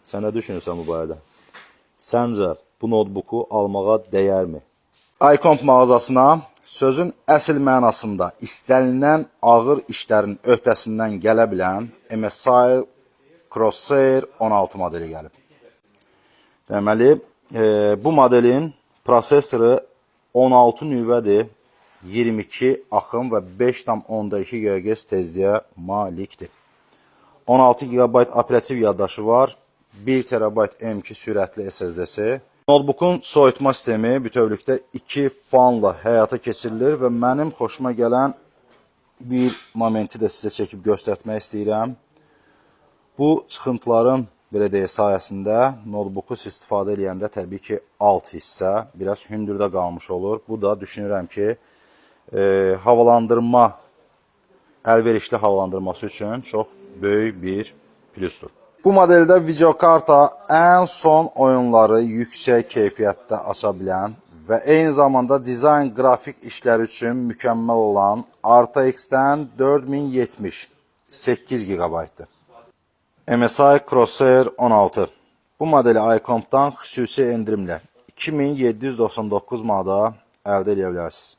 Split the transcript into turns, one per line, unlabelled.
Sən nə düşünürsən bu barədə? Səncə bu notebooku almağa dəyərmi? iComp mağazasına sözün əsl mənasında istənilən ağır işlərin öhdəsindən gələ bilən MSI Crosshair 16 modeli gəlib. Deməli, bu modelin prosesoru 16 nüvədir, 22 axım və 5,2 GHz tezliyə malikdir. 16 GB operativ yaddaşı var, 1 TB M2 sürətli SSD-si. Notebookun soyutma sistemi bütövlükdə 2 fanla həyata keçirilir və mənim xoşuma gələn bir momenti də sizə çəkib göstərmək istəyirəm. Bu çıxıntıların belə deyək sayəsində notebooku istifadə edəndə təbii ki alt hissə biraz hündürdə qalmış olur. Bu da düşünürəm ki havalandırma, əlverişli havalandırması üçün çox böyük bir plusdur. Bu modeldə videokarta ən son oyunları yüksək keyfiyyətdə aça bilən və eyni zamanda dizayn qrafik işləri üçün mükəmməl olan RTX-dən 4070 8 GB-dır. MSI Crosshair 16. Bu modeli iComp'dan xüsusi endirimlə 2799 manata əldə edə bilərsiniz.